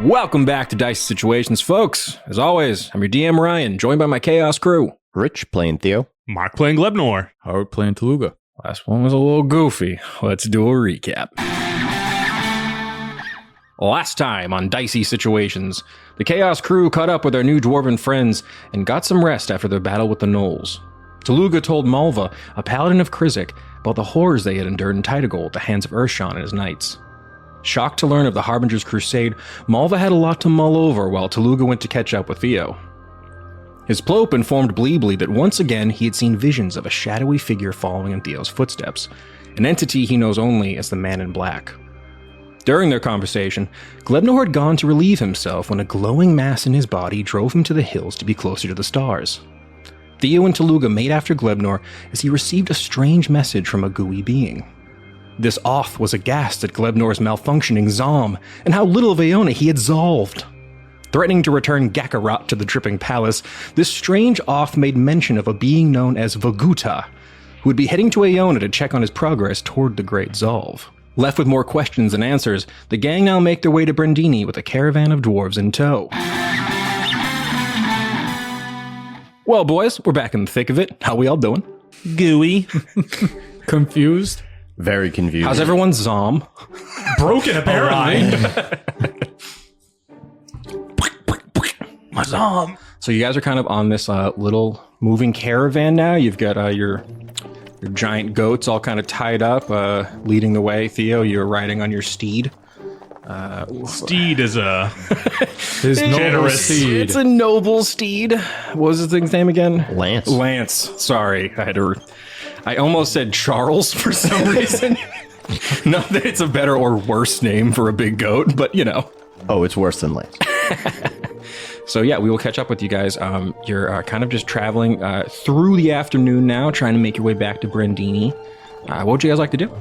Welcome back to Dicey Situations, folks. As always, I'm your DM Ryan, joined by my Chaos crew. Rich playing Theo. Mark playing Glebnor. Harout playing Tooluuga. Last one was a little goofy. Let's do a recap. Last time on Dicey Situations, the Chaos crew caught up with their new dwarven friends and got some rest after their battle with the gnolls. Tooluuga told Malva, a paladin of Krizik, about the horrors they had endured in Tydagol at the hands of Urshan and his knights. Shocked to learn of the Harbinger's crusade, Malva had a lot to mull over while Tooluuga went to catch up with Theo. His Ploop informed Bleebly that once again he had seen visions of a shadowy figure following in Theo's footsteps, an entity he knows only as the Man in Black. During their conversation, Glebnor had gone to relieve himself when a glowing mass in his body drove him to the hills to be closer to the stars. Theo and Tooluuga made after Glebnor as he received a strange message from a gooey being. This Oth was aghast at Glebnor's malfunctioning Zom, and how little of Aona he had solved. Threatening to return Gakarat to the Dripping Palace, this strange Oth made mention of a being known as Vaguta, who would be heading to Aona to check on his progress toward the Great Zolv. Left with more questions than answers, the gang now make their way to Brendini with a caravan of dwarves in tow. Well, boys, we're back in the thick of it. How we all doing? Gooey. Confused? Very confused. How's everyone's Zom? Broken, apparently. My Zom. So you guys are kind of on this little moving caravan now. You've got your giant goats all kind of tied up, leading the way. Theo, you're riding on your steed. Steed is a His noble generous steed. It's a noble steed. What was the thing's name again? Lance. Lance. Sorry, I almost said Charles for some reason. Not that it's a better or worse name for a big goat, but you know. Oh, it's worse than Lance. So yeah, we will catch up with you guys. You're kind of just traveling through the afternoon now, trying to make your way back to Brendini. What would you guys like to do?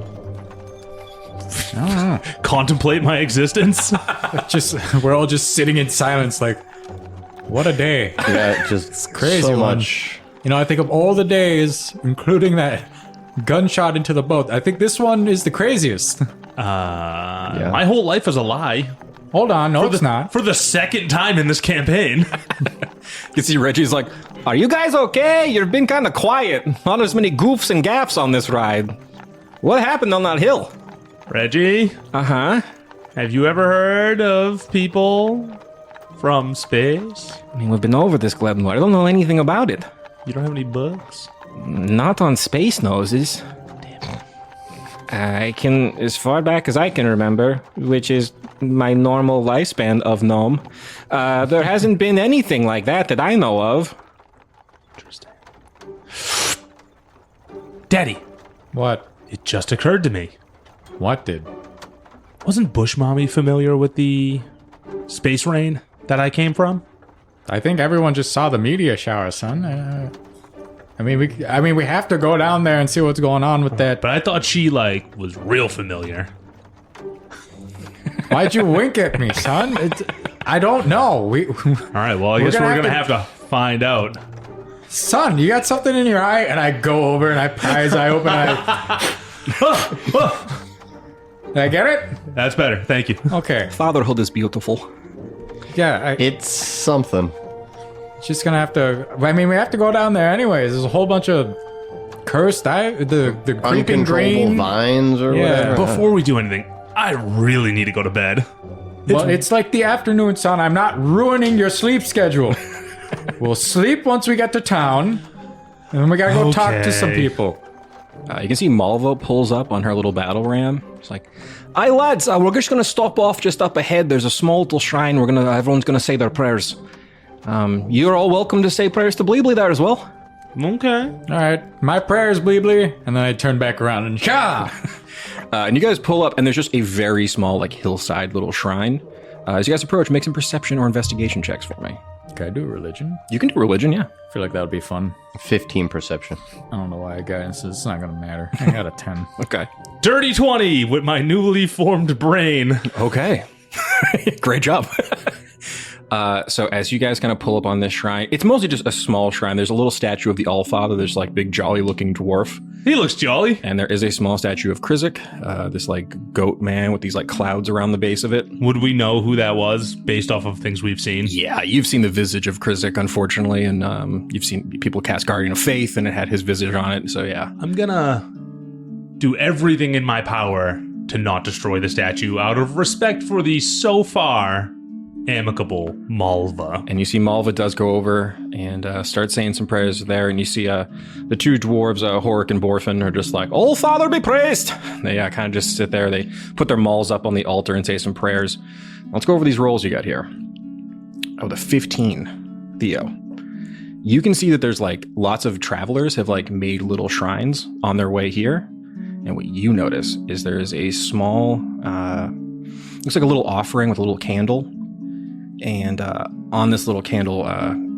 contemplate my existence. We're all just sitting in silence like, what a day. Yeah, just Crazy so one. much. You know, I think of all the days, including that gunshot into the boat, I think this one is the craziest. My whole life is a lie. Hold on, no, it's not. For the second time in this campaign. You see Reggie's like, are you guys okay? You've been kind of quiet. Not as many goofs and gaffs on this ride. What happened on that hill? Reggie, Uh-huh. have you ever heard of people from space? I mean, we've been over this, Glebnor. I don't know anything about it. You don't have any books? Not on Space Noses. I can, as far back as I can remember, which is my normal lifespan of gnome, there hasn't been anything like that I know of. Interesting. Daddy, What? it just occurred to me. What did? Wasn't Bush Mommy familiar with the space rain that I came from? I think everyone just saw the meteor shower, son. I mean, we have to go down there and see what's going on with that. But I thought she, was real familiar. Why'd you wink at me, son? I don't know. All right, well, I guess we're going to have to find out. Son, you got something in your eye? And I go over and I pry his eye open. Did I get it? That's better. Thank you. Okay. Fatherhood is beautiful. Yeah, It's something. just gonna have to. I mean, we have to go down there anyways. There's a whole bunch of cursed, the creeping Uncontrollable green. vines or Yeah. whatever. Before we do anything, I really need to go to bed. Well, it's like the afternoon, son. I'm not ruining your sleep schedule. We'll sleep once we get to town, and then we gotta go talk to some Okay. people. You can see Malva pulls up on her little battle ram. It's like, "Aye, lads, we're just going to stop off just up ahead. There's a small little shrine. Everyone's going to say their prayers. You're all welcome to say prayers to Bleebly there as well." Okay. All right, my prayers, Bleebly, and then I turn back around and cha. And you guys pull up, and there's just a very small, hillside little shrine. As you guys approach, make some perception or investigation checks for me. Can I do religion? You can do religion, yeah. I feel like that would be fun. 15 perception. I don't know why I got it. It's not gonna matter. I got a 10. Okay. Dirty 20 with my newly formed brain. Okay. Great job. So as you guys kind of pull up on this shrine, it's mostly just a small shrine. There's a little statue of the Allfather. There's big jolly looking dwarf. He looks jolly. And there is a small statue of Krizik, this like goat man with these like clouds around the base of it. Would we know who that was based off of things we've seen? Yeah, you've seen the visage of Krizik, unfortunately, and you've seen people cast Guardian of Faith, and it had his visage on it. So yeah, I'm gonna do everything in my power to not destroy the statue out of respect for the so far amicable Malva. and you see Malva does go over and start saying some prayers there, and you see the two dwarves, Horik and Borfin, are just like, "Oh, Father, be praised!" They kind of just sit there. They put their mauls up on the altar and say some prayers. Let's go over these rolls you got here. Oh, the 15, Theo. You can see that there's like lots of travelers have like made little shrines on their way here, and what you notice is there is a small, looks like a little offering with a little candle. And on this little candle,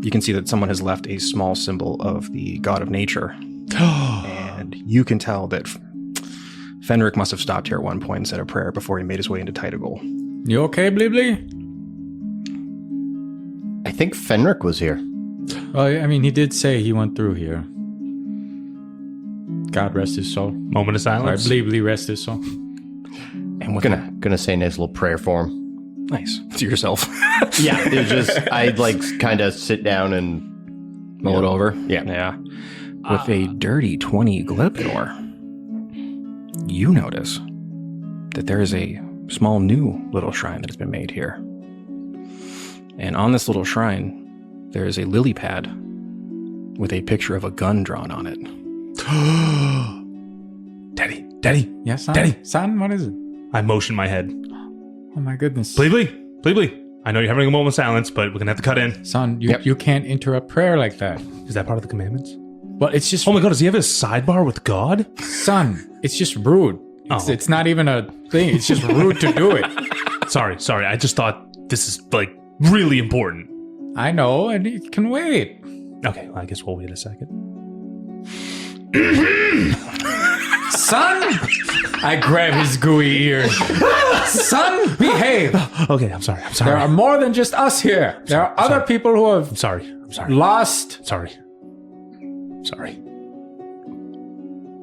you can see that someone has left a small symbol of the god of nature. And you can tell that Fenric must have stopped here at one point and said a prayer before he made his way into Titagol. You okay, Bleebly? I think Fenric was here. Oh, I mean, he did say he went through here. God rest his soul. Moment of Or silence. Bleebly rest his soul. And with Gonna say a nice little prayer for him. nice to yourself, Yeah, it's just I'd like kind of sit down and mull it over. Yeah. With a dirty 20 Glebnor, you notice that there is a small new little shrine that has been made here. And on this little shrine, there is a lily pad with a picture of a gun drawn on it. Daddy. Yes, son? Daddy. Son, what is it? I motion my head. Oh, my goodness. Bleebly. I know you're having a moment of silence, but we're gonna have to cut in. Son, you can't interrupt prayer like that. Is that part of the commandments? Well, it's just... Oh my god, does he have a sidebar with God? Son, it's just rude. Oh. It's not even a thing. It's just rude to do it. Sorry. I just thought this is like really important. I know, and it can wait. Okay, well, I guess we'll wait a second. Son! I grab his gooey ear. Son, behave. Okay, I'm sorry. There are more than just us here. There are other people who have I'm sorry. lost. Sorry.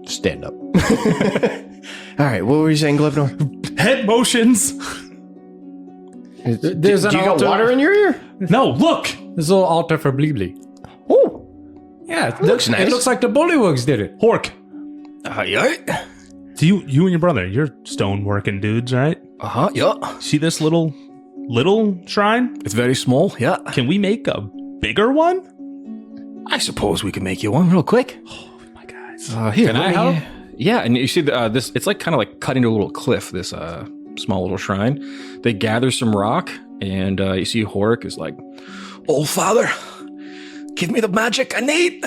stand up. All right, what were you saying, Glebnor? Head motions. There's Do an you got altar. water in your ear? No, look. There's a little altar for Bleebly. Oh, Yeah, it looks nice. It looks like the Bullywugs did it. Hork. Yeah. Do you and your brother, you're stone working dudes, right? Yeah. See this little shrine? It's very small, yeah. Can we make a bigger one? I suppose we can make you one real quick. My guys. Here, Can I let me- help? Yeah, and you see this. It's like kind of like cut into a little cliff. This small little shrine. They gather some rock, and you see Horik is like, "Oh, Father, give me the magic I need."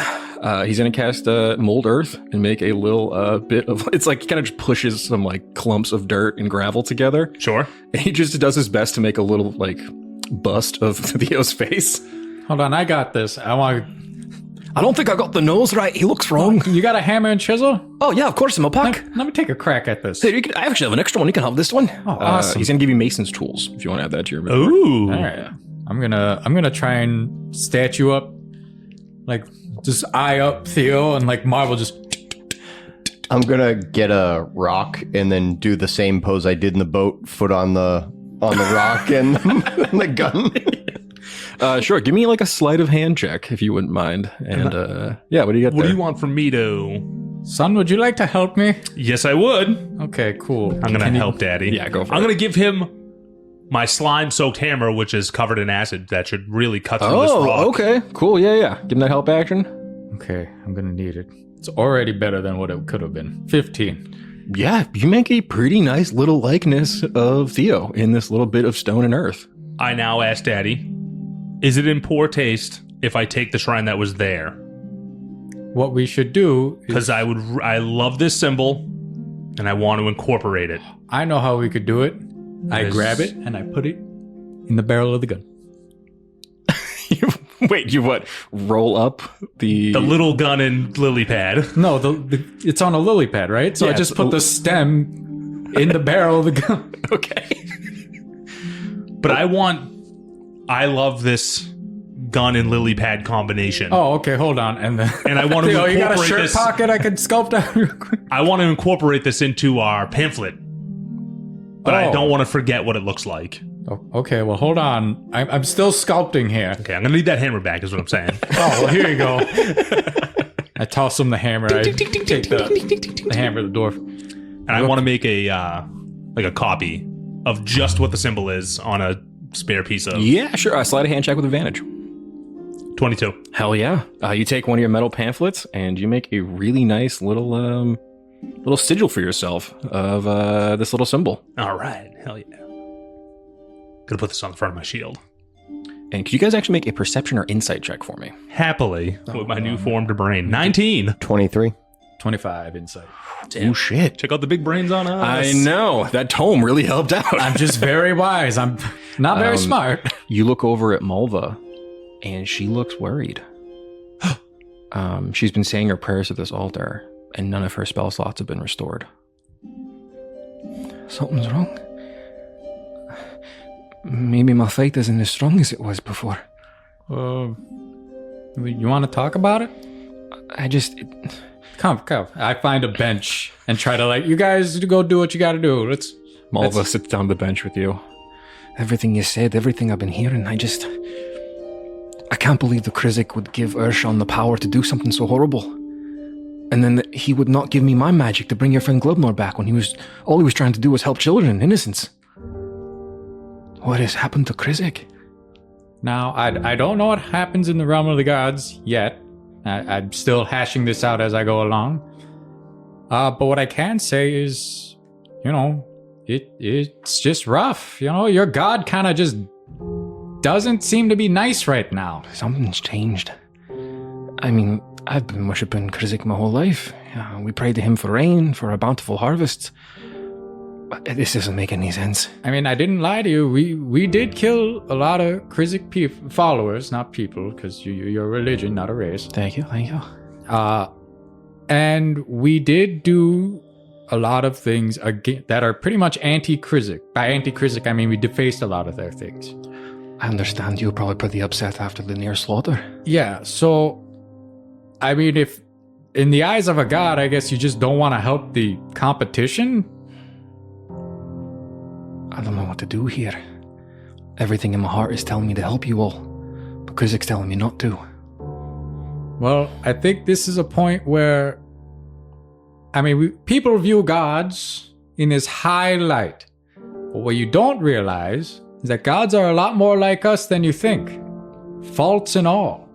He's gonna cast mold earth and make a little bit of. It's like he kind of just pushes some like clumps of dirt and gravel together. Sure. And he just does his best to make a little like bust of Theo's face. Hold on, I got this. I don't think I got the nose right. He looks wrong. You got a hammer and chisel? Oh yeah, of course, in my pack. Let me take a crack at this. Hey, I actually have an extra one. You can have this one. Oh, awesome. He's gonna give you Mason's tools if you want to add that to your inventory. Ooh. All right. I'm gonna try and statue up, like just eye up Theo, and like Marvel just. I'm gonna get a rock and then do the same pose I did in the boat, foot on the rock and the gun. Sure, give me like a sleight of hand check if you wouldn't mind. And yeah, what do you got What there? do you want from me to? Son, would you like to help me? Yes, I would. Okay, cool. I'm gonna help Daddy. Yeah, go for I'm it. gonna give him my slime-soaked hammer, which is covered in acid. That should really cut through this rock. Oh, okay, cool. Yeah. Give him that help action. Okay, I'm gonna need it. It's already better than what it could have been. 15. Yeah, you make a pretty nice little likeness of Theo in this little bit of stone and earth. I now ask Daddy, is it in poor taste if I take the shrine that was there? What we should do is, Because I love this symbol, and I want to incorporate it. I know how we could do it. I Yes. grab it and I put it in the barrel of the gun. Wait, you what? Roll up the... The little gun and lily pad. No, it's on a lily pad, right? So I Yeah, just it's put a- the stem in the barrel of the gun. Okay. But I love this gun and lily pad combination. Oh, okay, hold on. And then And I want to Theo, you got a incorporate shirt this. pocket I could sculpt out real quick? I want to incorporate this into our pamphlet, but I Oh. don't want to forget what it looks like. Oh, okay, well, hold on. I'm still sculpting here. Okay, I'm gonna need that hammer back. Is what I'm saying. Oh, well, here you go. I toss him the hammer. I take the hammer to the dwarf. And I want to make a like a copy of just what the symbol is on a spare piece of Yeah, sure. Slide a hand check with advantage. 22. Hell yeah. You take one of your metal pamphlets and you make a really nice little sigil for yourself of this little symbol. All right, hell yeah. Gonna put this on the front of my shield. And could you guys actually make a perception or insight check for me? Happily, with my new formed brain. 19. 23. 25 insight. Oh, shit. Check out the big brains on us. I know. That tome really helped out. I'm just very wise. I'm not very smart. You look over at Malva, and she looks worried. She's been saying her prayers at this altar, and none of her spell slots have been restored. Something's wrong. Maybe my faith isn't as strong as it was before. You want to talk about it? I just... Come. I find a bench and try to you guys go do what you got to do. Malva sits down on the bench with you. Everything you said, everything I've been hearing, I can't believe the Krizik would give Urshan the power to do something so horrible. And then that he would not give me my magic to bring your friend Glebnor back when all he was trying to do was help children, innocents. What has happened to Krizik? Now, I don't know what happens in the realm of the gods yet. I'm still hashing this out as I go along. But what I can say is, it's just rough. Your god kind of just doesn't seem to be nice right now. Something's changed. I mean, I've been worshipping Krizik my whole life. We prayed to him for rain, for a bountiful harvest. But this doesn't make any sense. I mean, I didn't lie to you. We did kill a lot of Krizik followers, not people, because you're a religion, not a race. Thank you. And we did do a lot of things that are pretty much anti-Krizik. By anti-Krizik, I mean we defaced a lot of their things. I understand you were probably pretty upset after the near slaughter. Yeah, so, I mean, if in the eyes of a god, I guess you just don't want to help the competition. I don't know what to do here. Everything in my heart is telling me to help you all, but Krizik's telling me not to. Well, I think this is a point where, I mean, people view gods in this high light. But what you don't realize is that gods are a lot more like us than you think. Faults and all.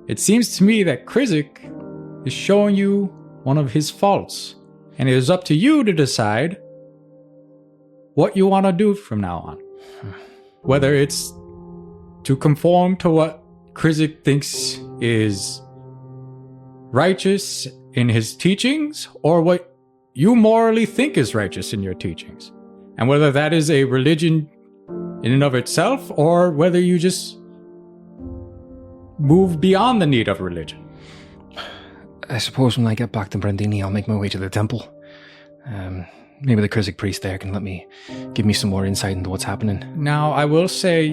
It seems to me that Krizik is showing you one of his faults. And it is up to you to decide what you want to do from now on. Whether it's to conform to what Krizik thinks is righteous in his teachings, or what you morally think is righteous in your teachings. And whether that is a religion in and of itself, or whether you just move beyond the need of religion. I suppose when I get back to Brendini, I'll make my way to the temple. Maybe the Krizik priest there can give me some more insight into what's happening. Now, I will say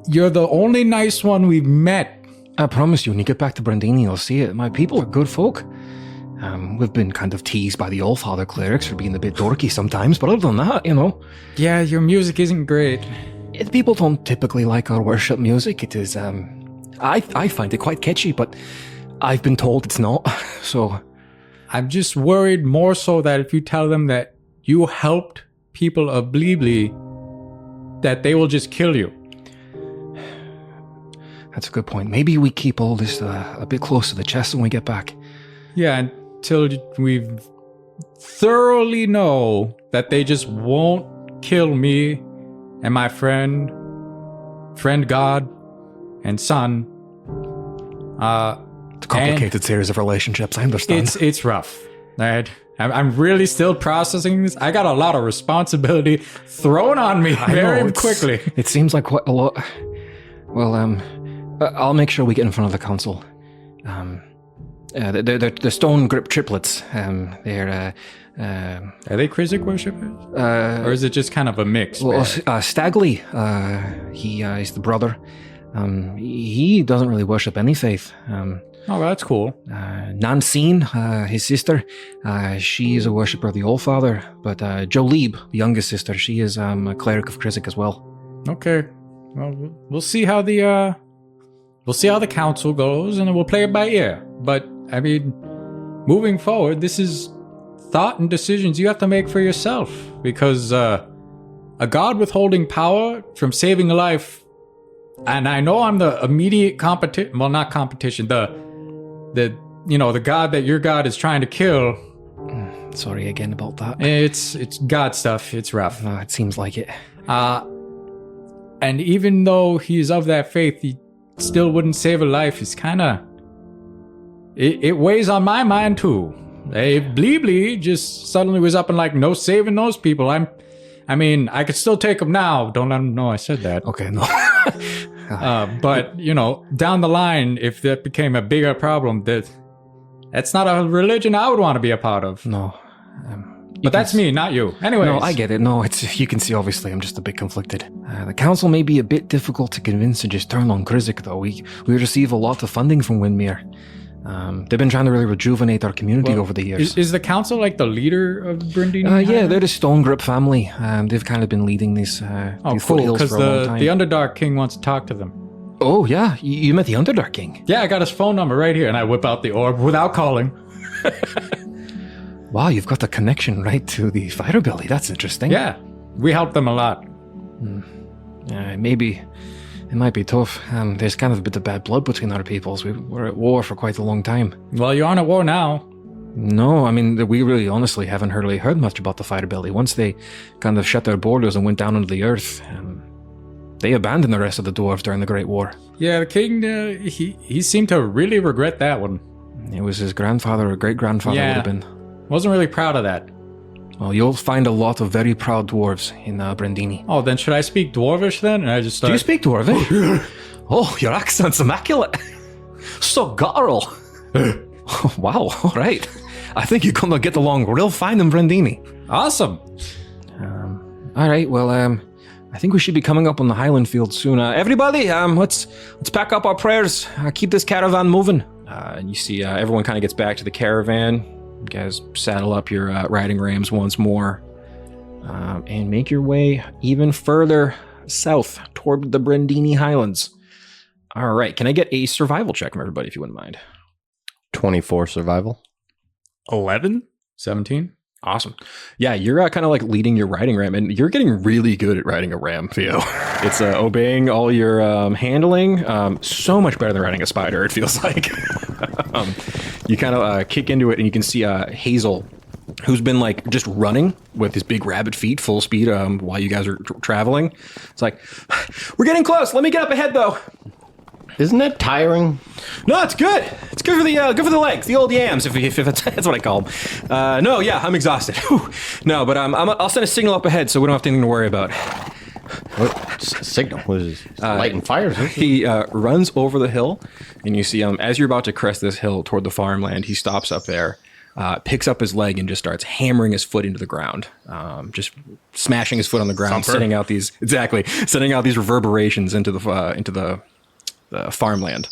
you're the only nice one we've met. I promise you, when you get back to Brendini, you'll see it. My people are good folk. We've been kind of teased by the Allfather clerics for being a bit dorky sometimes, but other than that, Yeah, your music isn't great. People don't typically like our worship music. It is, I find it quite catchy, but I've been told it's not, so... I'm just worried more so that if you tell them that you helped people of Bleeblee, that they will just kill you. That's a good point. Maybe we keep all this a bit close to the chest when we get back. Yeah, until we thoroughly know that they just won't kill me and my friend God, and son. It's a complicated series of relationships, I understand. It's rough. Right? I'm really still processing this. I got a lot of responsibility thrown on me very quickly. It seems like quite a lot. Well, I'll make sure we get in front of the council. They're stone grip triplets. Are they Krizik worshippers? Or is it just kind of a mix? Well, Stagley, he is the brother. He doesn't really worship any faith. Oh, that's cool. Nancine, his sister, she is a worshipper of the All Father, but Jolib, the youngest sister, she is a cleric of Krizik as well. Okay. Well, we'll see how the council goes, and then we'll play it by ear. But I mean, moving forward, this is thought and decisions you have to make for yourself, because a god withholding power from saving a life, and I know I'm the immediate competition. Well, not competition. The god that your god is trying to kill. Sorry again about that. It's god stuff. It's rough. It seems like it. And even though he's of that faith, he still wouldn't save a life. It's kind of... It weighs on my mind, too. Hey, Bleebly just suddenly was up and like, no saving those people. I mean, I could still take them now. Don't let them know I said that. Okay, no. But, down the line, if that became a bigger problem, that's not a religion I would want to be a part of. No. But that's me, not you. Anyways. No, I get it. No, you can see, obviously, I'm just a bit conflicted. The council may be a bit difficult to convince to just turn on Krizik, though. We receive a lot of funding from Windmere. They've been trying to really rejuvenate our community over the years. Is the council like the leader of Brendini? Yeah, they're the Stone Grip family. They've kind of been leading these foothills for a long time. The Underdark King wants to talk to them. Oh, yeah? You met the Underdark King? Yeah, I got his phone number right here, and I whip out the orb without calling. Wow, you've got the connection right to the fighter belly. That's interesting. Yeah, we helped them a lot. Maybe it might be tough. There's kind of a bit of bad blood between our peoples. We were at war for quite a long time. Well, you aren't at war now. No, I mean, we really honestly haven't really heard much about the fighter belly. Once they kind of shut their borders and went down into the earth, they abandoned the rest of the dwarves during the Great War. Yeah, the king, he seemed to really regret that one. It was his grandfather or great-grandfather would have been. Wasn't really proud of that. Well, you'll find a lot of very proud dwarves in Brendini. Oh, then should I speak Dwarvish then? And I just start... Do you speak Dwarvish? Oh, your accent's immaculate. So guttural. Wow, all right. I think you're going to get along real fine in Brendini. Awesome. All right, well, I think we should be coming up on the Highland Field soon. Everybody, let's pack up our prayers. Keep this caravan moving. And you see everyone kind of gets back to the caravan. You guys saddle up your riding rams once more and make your way even further south toward the Brendini Highlands. All right, can I get a survival check from everybody if you wouldn't mind? 24 survival. 11? 17? Awesome. Yeah, you're kind of like leading your riding ram, and you're getting really good at riding a ram, Theo. It's obeying all your handling. So much better than riding a spider, it feels like. You kind of kick into it, and you can see Hazel, who's been like just running with his big rabbit feet full speed while you guys are traveling. It's like, we're getting close. Let me get up ahead, though. Isn't that tiring? No, it's good. It's good for the legs, the old yams, if that's what I call them. No, yeah, I'm exhausted. Whew. No, but I'll send a signal up ahead so we don't have anything to worry about. What signal? What is this? Lighting fires? He runs over the hill, and you see as you're about to crest this hill toward the farmland, he stops up there, picks up his leg, and just starts hammering his foot into the ground, just smashing his foot on the ground, sending out these reverberations into the farmland.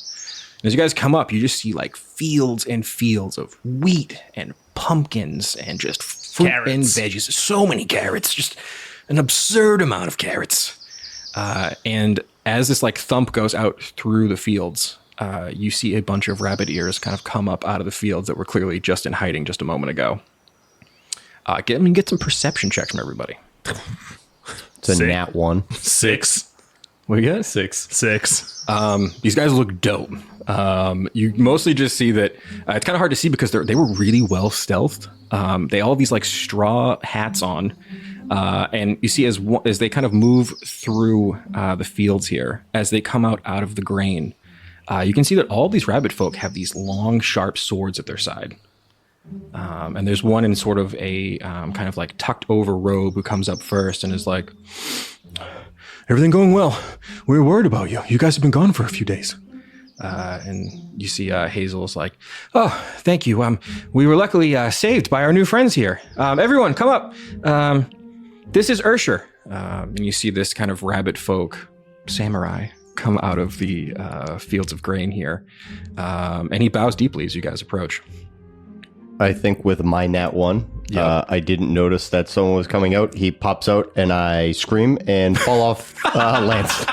And as you guys come up, you just see like fields and fields of wheat and pumpkins and just fruit and veggies. So many carrots, just an absurd amount of carrots. And as this like thump goes out through the fields, you see a bunch of rabbit ears kind of come up out of the fields that were clearly just in hiding just a moment ago. Get some perception checks from everybody. It's a nat 1. 6. What you got? 6. These guys look dope. You mostly just see that it's kind of hard to see because they were really well stealthed. They all have these like straw hats on, and you see as they kind of move through the fields here, as they come out of the grain, you can see that all these rabbit folk have these long, sharp swords at their side. And there's one in sort of a kind of like tucked over robe who comes up first and is like, "Everything going well? We were worried about you. You guys have been gone for a few days." And you see Hazel's like, "Oh, thank you. We were luckily saved by our new friends here. Everyone, come up. This is Ursher." And you see this kind of rabbit folk samurai come out of the fields of grain here. And he bows deeply as you guys approach. I think with my nat 1, I didn't notice that someone was coming out. He pops out and I scream and fall off Lance.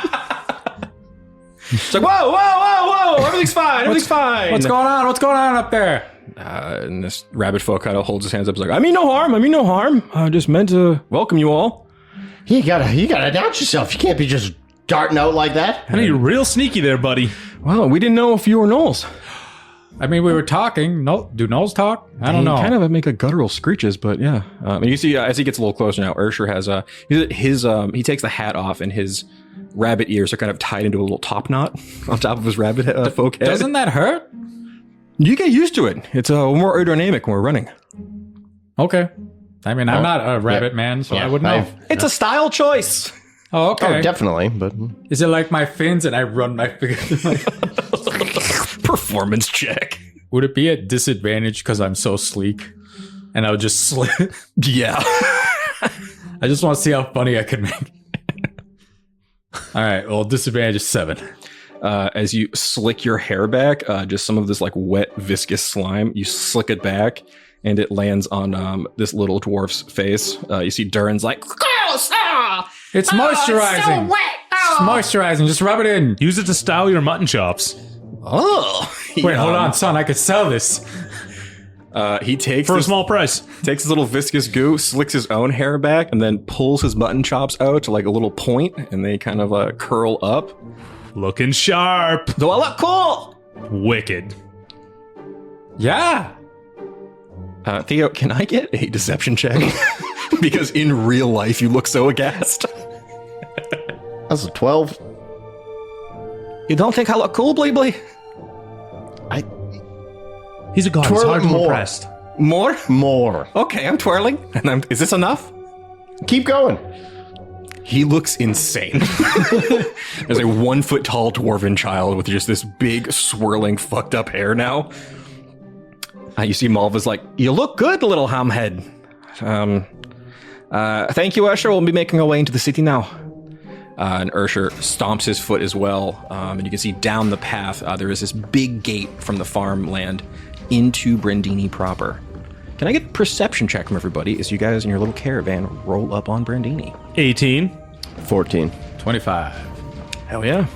It's like, whoa, whoa, whoa, whoa, everything's fine, everything's fine. What's going on? What's going on up there? And this rabbit folk kind of holds his hands up. He's like, I mean no harm. I just meant to welcome you all. You gotta announce yourself. You can't be just darting out like that. I know you're real sneaky there, buddy. Well, we didn't know if you were Knowles. I mean, we were talking. No, do Knowles talk? I don't know. Kind of make like guttural screeches, but yeah. And you see, as he gets a little closer now, Ursher has he takes the hat off and his rabbit ears are kind of tied into a little top knot on top of his rabbit folk head. Doesn't that hurt? You get used to it. It's more aerodynamic when we're running. Okay. I mean, I'm not a rabbit man, so I wouldn't know. It's a style choice. Oh, okay. Oh, definitely. But Is it like my fins and I run my fingers? Performance check. Would it be at disadvantage because I'm so sleek? And I would just slip. Yeah. I just want to see how funny I could make. All right. Well, disadvantage is 7. As you slick your hair back, just some of this like wet, viscous slime, you slick it back and it lands on this little dwarf's face. You see Durin's like, gross! It's moisturizing. It's so wet. It's moisturizing. Just rub it in. Use it to style your mutton chops. Oh. Wait, hold on, son. I could sell this. He takes For a this, small price. takes his little viscous goo, slicks his own hair back, and then pulls his mutton chops out to like a little point, and they kind of curl up. Looking sharp. Do I look cool? Wicked. Yeah. Theo, can I get a deception check? Because in real life, you look so aghast. that's a 12. You don't think I look cool, Bleebly? He's a god. He's Twirl hard it to more. impress. More. Okay, I'm twirling. And is this enough? Keep going. He looks insane. There's a 1 foot tall dwarven child with just this big, swirling, fucked up hair now. You see Malva's like, you look good, little hamhead. Thank you, Ursher. We'll be making our way into the city now. And Ursher stomps his foot as well. And you can see down the path, there is this big gate from the farmland into Brendini proper. Can I get a perception check from everybody as you guys in your little caravan roll up on Brendini? 18. 14. 25. Hell yeah.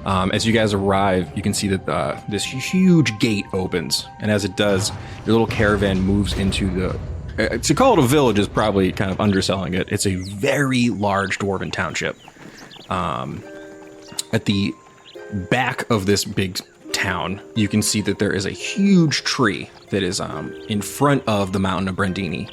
As you guys arrive, you can see that this huge gate opens. And as it does, your little caravan moves into the... to call it a village is probably kind of underselling it. It's a very large dwarven township. At the back of this big town, you can see that there is a huge tree that is in front of the mountain of Brendini.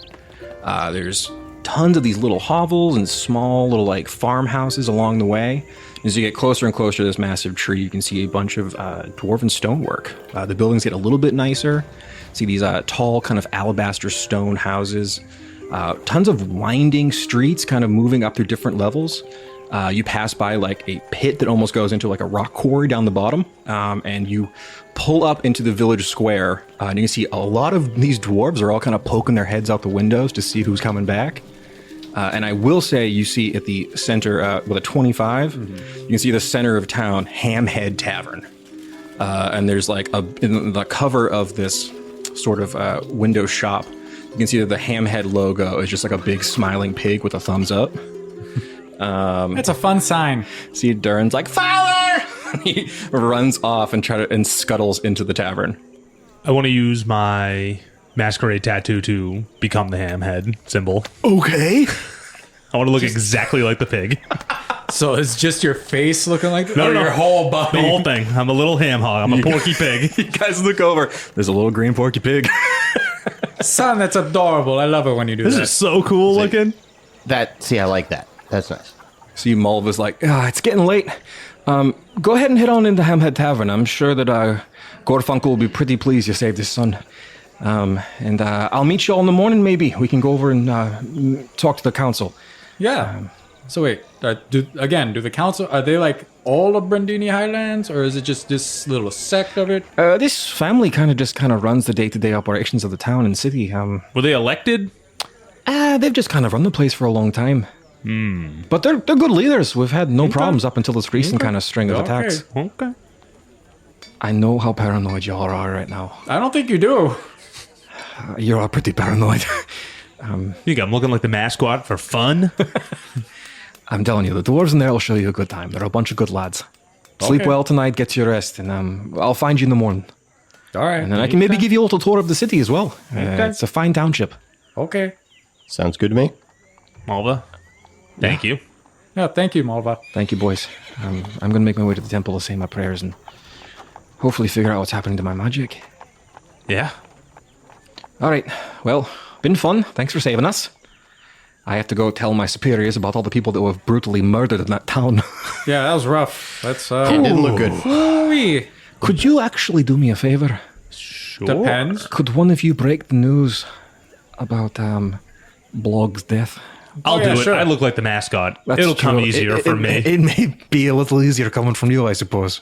There's tons of these little hovels and small little like farmhouses along the way. As you get closer and closer to this massive tree, you can see a bunch of dwarven stonework. The buildings get a little bit nicer. See these tall kind of alabaster stone houses. Tons of winding streets kind of moving up through different levels. You pass by like a pit that almost goes into like a rock quarry down the bottom. And you pull up into the village square. And you can see a lot of these dwarves are all kind of poking their heads out the windows to see who's coming back. And I will say you see at the center, with a 25, you can see the center of town, Hamhead Tavern. And there's like in the cover of this sort of window shop, you can see that the Hamhead logo is just like a big smiling pig with a thumbs up. That's a fun sign. See Durin's like, "Father!" He runs off and scuttles into the tavern. I want to use my masquerade tattoo to become the ham head symbol. Okay. I want to look exactly like the pig. So it's just your face looking like No, or no, your whole body? The whole thing. I'm a little ham hog. I'm a porky pig. You guys look over. There's a little green porky pig. Son, that's adorable. I love it when you do This that. is so cool looking. I like that. That's nice. See, Malva's like, it's getting late. Go ahead and head on into Hamhead Tavern. I'm sure that Gorfunkel will be pretty pleased you saved his son. And I'll meet you all in the morning, maybe. We can go over and talk to the council. Yeah. So wait, do the council, are they like all of Brendini Highlands, or is it just this little sect of it? This family kind of runs the day-to-day operations of the town and city. Were they elected? They've just kind of run the place for a long time. But they're good leaders. We've had no problems up until this recent kind of string of attacks. Okay. I know how paranoid y'all are right now. I don't think you do. You're all pretty paranoid. You got 'em looking like the mascot for fun. I'm telling you, the dwarves in there will show you a good time. They're a bunch of good lads. Sleep well tonight, get your rest, and I'll find you in the morning. All right. And then I can maybe give you a little tour of the city as well. It's a fine township. Okay. Sounds good to me. Malva, thank you. Yeah, thank you, Malva. Thank you, boys. I'm going to make my way to the temple to say my prayers and hopefully figure out what's happening to my magic. Yeah. All right. Well, been fun. Thanks for saving us. I have to go tell my superiors about all the people that were brutally murdered in that town. Yeah, that was rough. That's It didn't look good. ooh-wee. Could you actually do me a favor? Sure. Depends. Could one of you break the news about Blog's death? I'll yeah, do it. sure. I look like the mascot. That's It'll come true. easier for me. It may be a little easier coming from you, I suppose.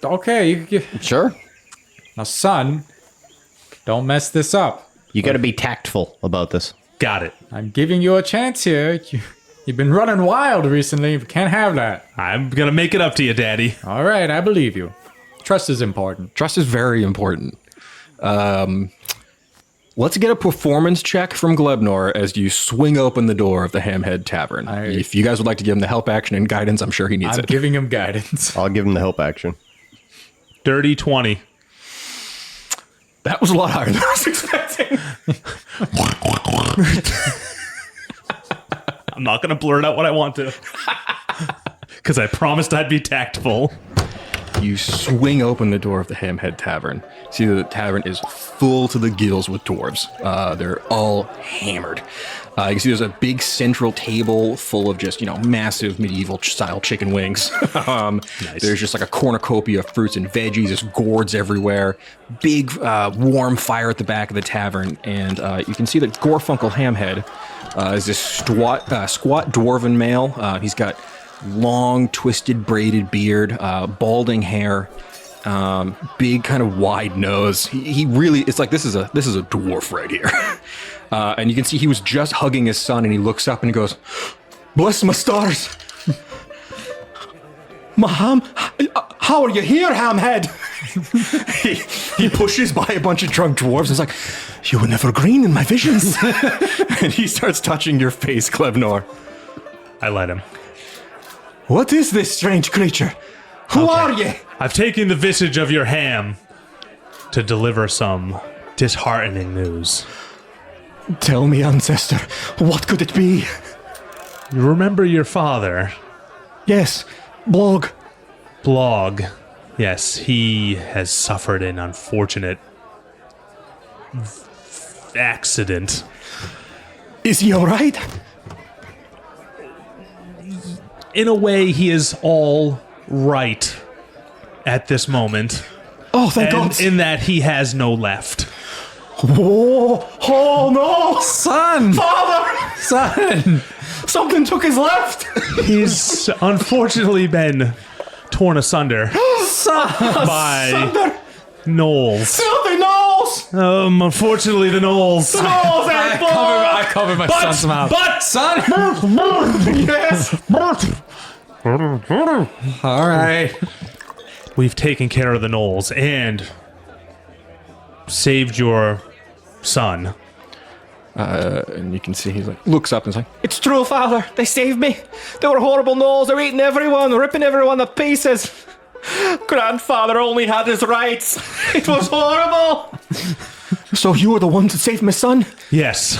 Okay, you can give... Sure. Now, son, don't mess this up. You got to be tactful about this. Got it. I'm giving you a chance here. You've been running wild recently. You can't have that. I'm gonna make it up to you, Daddy. All right, I believe you. Trust is important. Trust is very important. Let's get a performance check from Glebnor as you swing open the door of the Hamhead Tavern. If you guys would like to give him the help action and guidance, I'm sure he needs I'm it. giving him guidance. I'll give him the help action. Dirty 20. That was a lot higher than I was expecting. I'm not gonna blurt out what I want to. Because I promised I'd be tactful. You swing open the door of the Hamhead Tavern. See, the tavern is full to the gills with dwarves. They're all hammered. You can see there's a big central table full of just, massive medieval-style chicken wings. Nice. There's just like a cornucopia of fruits and veggies. There's gourds everywhere. Big, warm fire at the back of the tavern. And you can see that Gorfunkel Hamhead is this squat dwarven male. He's got long, twisted, braided beard, balding hair, big, kind of wide nose. He really, it's like this is a dwarf right here. And you can see he was just hugging his son, and he looks up and he goes, "Bless my stars, Maham, how are you here, Hamhead?" he pushes by a bunch of drunk dwarves and is like, "You were never green in my visions." And he starts touching your face, Glebnor. I let him. "What is this strange creature? Who are you?" I've taken the visage of your ham to deliver some disheartening news. "Tell me, ancestor, what could it be?" You remember your father, "Yes, Blog." Blog. Yes, he has suffered an unfortunate accident. "Is he all right?" In a way, he is all right at this moment. "Oh, thank And God." in that he has no left. Oh no! Son! Father! Son! Something took his left! He's unfortunately been torn asunder by Thunder! gnolls. Filthy nose! Unfortunately, the gnolls. Nose I covered my son's mouth. But Son! Yes! All right. we've taken care of the gnolls and saved your son. And you can see he looks up and is like, "It's true, Father. They saved me. They were horrible gnolls. They're eating everyone, ripping everyone to pieces. Grandfather only had his rights. It was horrible." "So you were the one to save my son?" Yes,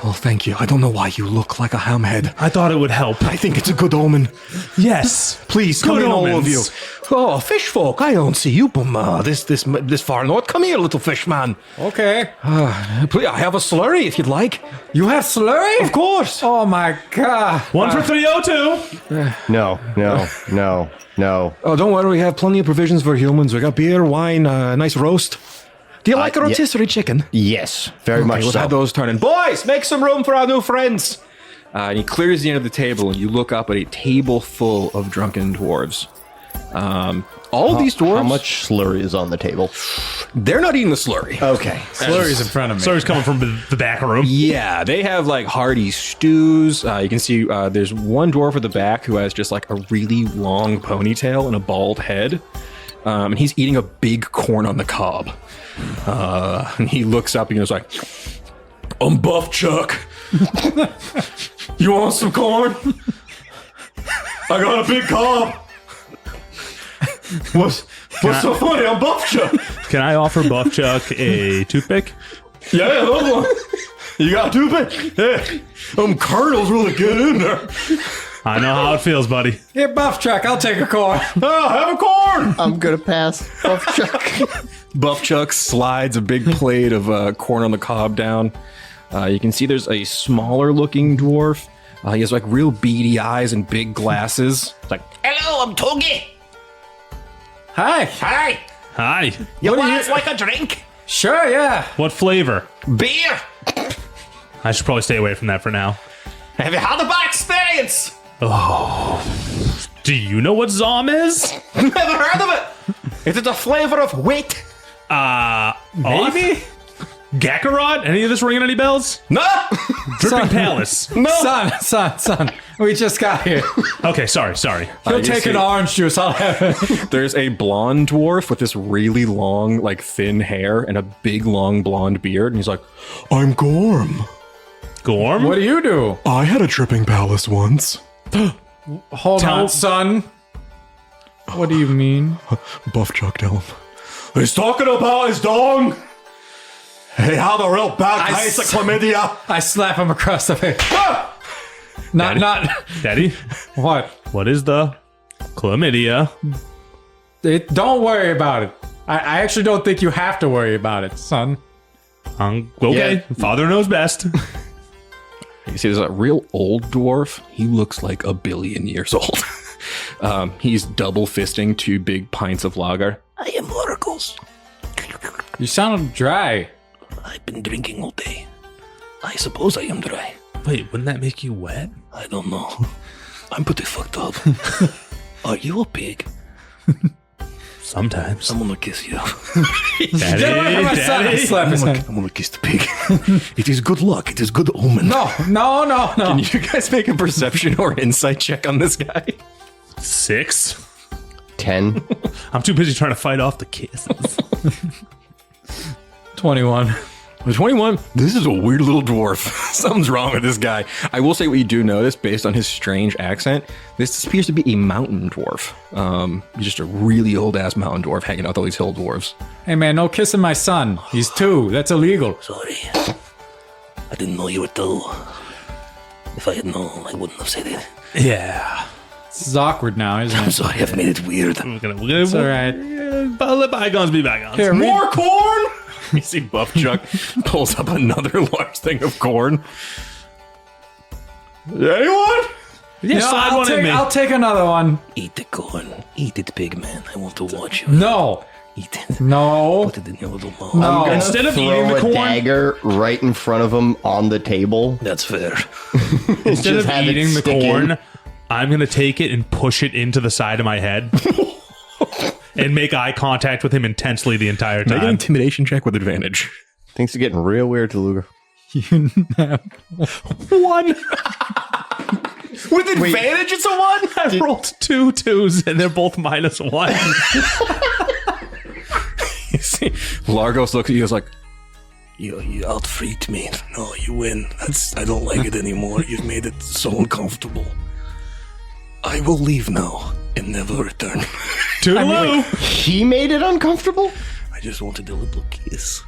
"Oh, thank you. I don't know why you look like a hamhead. I thought it would help. I think it's a good omen. Yes, Please, come Good in, all of you. omens. Oh, fish folk, I don't see you from this far north. Come here, little fish man. Okay. Please, I have a slurry if you'd like. You have slurry? Of course. Oh my God. one for 302. No. Oh, don't worry. We have plenty of provisions for humans. We got beer, wine, a nice roast. Do you like a yeah. rotisserie chicken? Yes, very much We'll so. have those turning. Boys, make some room for our new friends. And he clears the end of the table, and you look up at a table full of drunken dwarves. All of these dwarves, How much slurry is on the table? they're not eating the slurry. Okay. Slurry's in front of me. Slurry's coming from the back room. Yeah, they have like hearty stews. You can see there's one dwarf at the back who has just like a really long ponytail and a bald head. And he's eating a big corn on the cob. And he looks up and he's like, I'm Buff Chuck. You want some corn? I got a big cob. What's so funny? I'm Buff Chuck. Can I offer Buff Chuck a toothpick? Yeah, those one. You got a toothpick? Yeah. Kernels really get in there. I know how it feels, buddy. Here, Buff Chuck, I'll take a corn. Oh, have a corn. I'm gonna pass. Buff Chuck. Buff Chuck slides a big plate of corn on the cob down. You can see there's a smaller looking dwarf. He has like real beady eyes and big glasses. It's like, Hello, I'm Togi. Hi. Hi. Hi. You guys like a drink? Sure, yeah. What flavor? Beer. I should probably stay away from that for now. Have you had a bad experience? Do you know what Zom is? Never heard of it. Is it the flavor of wheat? Maybe? Gakarot? Any of this ringing any bells? No. Dripping Palace. No. Son. We just got here. Okay, sorry. He'll you take see- an orange juice. I'll have it. there's a blonde dwarf with this really long, like thin hair and a big, long blonde beard. And he's like, I'm Gorm. Gorm? What do you do? I had a dripping palace once. Hold on, son. What do you mean? Buff Chuck, tell him. He's talking about his dong. Hey, how the real bad case of chlamydia. I slap him across the face. Ah! Not. Daddy, What? what is the chlamydia? Don't worry about it. I actually don't think you have to worry about it, son. Okay, father knows best. You see, there's a real old dwarf. He looks like 1 billion years old. He's double fisting 2 big pints of lager. I am oracles. You sound dry. I've been drinking all day. I suppose I am dry. Wait, wouldn't that make you wet? I don't know. I'm pretty fucked up. Are you a pig? Sometimes. I'm gonna kiss you. Daddy, Get away from my son. I slap his hand. I'm gonna kiss the pig. It is good luck. It is good omen. No. Can you guys make a perception or insight check on this guy? 6. 10. I'm too busy trying to fight off the kisses. 21. With 21, this is a weird little dwarf. Something's wrong with this guy. I will say what you do notice, based on his strange accent, this appears to be a mountain dwarf. He's just a really old-ass mountain dwarf hanging out with all these hill dwarves. Hey, man, no kissing my son. He's 2. That's illegal. Sorry. I didn't know you were 2. If I had known, I wouldn't have said it. Yeah. This is awkward now, isn't I'm it? sorry, I've made it weird. It's all right. But let bygones be bygones. Here, read- More corn! You see Buff Chuck pulls up another large thing of corn. Anyone? Yeah, slide one in me. I'll take another one. Eat the corn. Eat it, pig man. I want to watch you. No. Eat it. No. Put it in your little mouth. No. Instead of Throw eating the a corn, dagger right in front of him on the table. That's fair. instead Just of have it eating the stick in. corn, I'm going to take it and push it into the side of my head. And make eye contact with him intensely the entire Make an time. intimidation check with advantage. Things are getting real weird, Tooluuga. 1. With advantage, it's a 1? I rolled 2 2s and they're both -1. You see, Largos looks at you and is like, You out-freaked me. No, you win. I don't like it anymore. You've made it so uncomfortable. I will leave now and never return. Toodaloo! He made it uncomfortable? I just wanted a little kiss.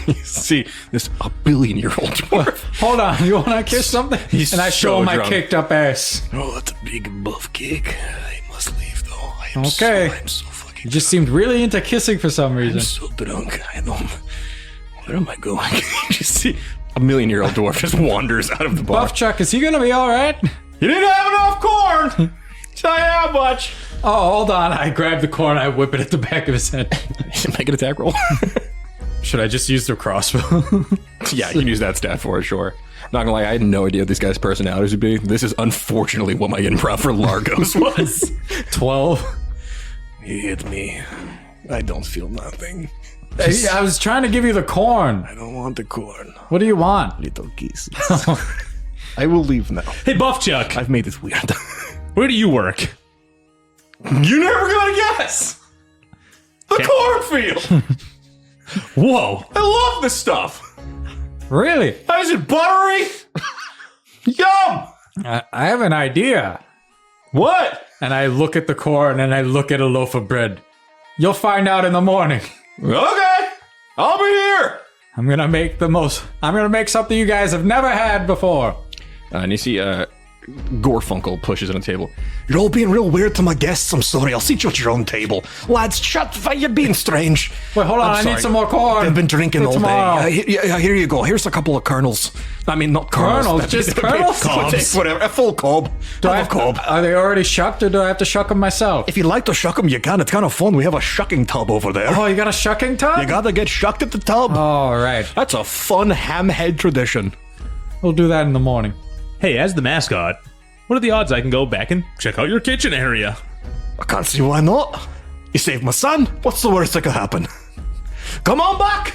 you see, this 1 billion year old dwarf. Hold on. You want to kiss something? He's and I show so him my drunk. kicked up ass. Oh, that's a big buff cake. I must leave though. I am Okay. I'm so fucking You just seemed really into kissing for some I'm reason. so drunk. I don't. Where am I going? You see, 1 million year old dwarf just wanders out of the bar. Buff Chuck, is he going to be all right? You didn't have enough corn! Tell you how much! Oh, hold on. I grab the corn. I whip it at the back of his head. Make an attack roll. Should I just use the crossbow? Yeah, you can use that stat for it, sure. Not gonna lie, I had no idea what these guys' personalities would be. This is unfortunately what my improv for Largos was. 12. You hit me. I don't feel nothing. Hey, I was trying to give you the corn. I don't want the corn. What do you want? Little kisses. I will leave now. Hey, Buffchuck, I've made it weird. where do you work? You're never gonna guess! The cornfield! Whoa. I love this stuff! Really? Is it buttery? Yum! I have an idea. What? And I look at the corn and I look at a loaf of bread. You'll find out in the morning. Okay, I'll be here! I'm gonna make something you guys have never had before. And you see, Gorfunkel pushes on a table. You're all being real weird to my guests. I'm sorry. I'll seat you at your own table. Lads, shut. You're being strange. Wait, hold on. I'm I sorry. need some more corn. I've been drinking For all tomorrow. day. Here you go. Here's a couple of kernels. I mean, not Kernels? Just kernels? Cobs. Whatever. A full cob. Have a cob. Are they already shucked or do I have to shuck them myself? If you like to shuck them, you can. It's kind of fun. We have a shucking tub over there. Oh, you got a shucking tub? You gotta get shucked at the tub. All right. That's a fun hamhead tradition. We'll do that in the morning. Hey, as the mascot, what are the odds I can go back and check out your kitchen area? I can't see why not. You saved my son. What's the worst that could happen? Come on back.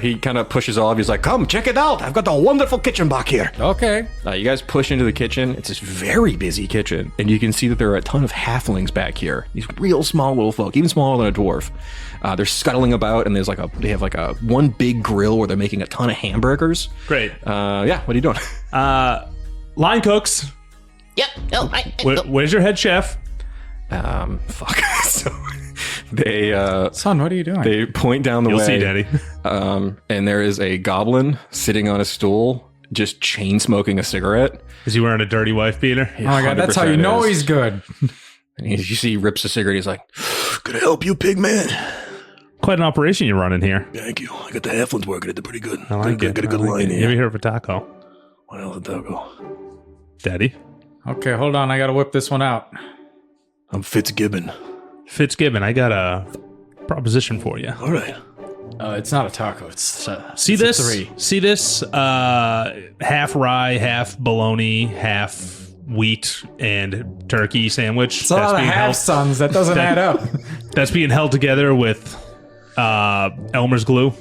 He kind of pushes off. He's like, Come, check it out. I've got a wonderful kitchen back here. Okay. you guys push into the kitchen. It's this very busy kitchen, and you can see that there are a ton of halflings back here. These real small little folk, even smaller than a dwarf. They're scuttling about, and they have a one big grill where they're making a ton of hamburgers. Great. Yeah, what are you doing? Line cooks. Yep. Oh, I Where's your head chef? Fuck. So they Son, what are you doing? they point down the You'll way. see, Daddy. And there is a goblin sitting on a stool, just chain smoking a cigarette. Is he wearing a dirty wife beater? Oh my god, that's how you 100% know is. he's good. And you see he rips the cigarette. He's like, Can I help you, pig man? Quite an operation you're running here. Thank you. I got the halflings working it. They're pretty good. I like it. Got a good I like line it. You here. ever hear of a taco? What else did that go? Daddy? Okay, hold on. I gotta whip this one out. I'm Fitzgibbon. Fitzgibbon, I got a proposition for you. All right. It's not a taco. It's See it's a this? 3. See this? Half rye, half bologna, half wheat and turkey sandwich. It's a lot of half sons. That doesn't add up. That's being held together with Elmer's glue.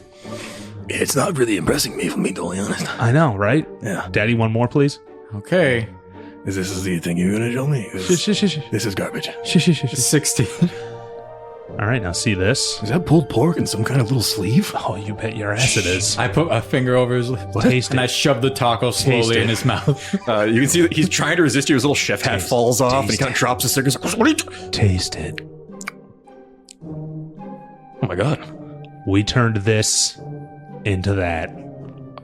It's not really impressing me, if I'm being totally honest. I know, right? Yeah. Daddy, one more, please. Okay. Is this the thing you're gonna show me? This is garbage. 16. All right, now see this. Is that pulled pork in some kind of little sleeve? Oh, you bet your ass it is. I put a finger over his lip. Taste And it. I shoved the taco slowly it. in his mouth. you can see that he's trying to resist you. His little chef hat falls off, and he kind of drops his cigarette. What are you doing? Taste it. Oh my god. We turned this into that.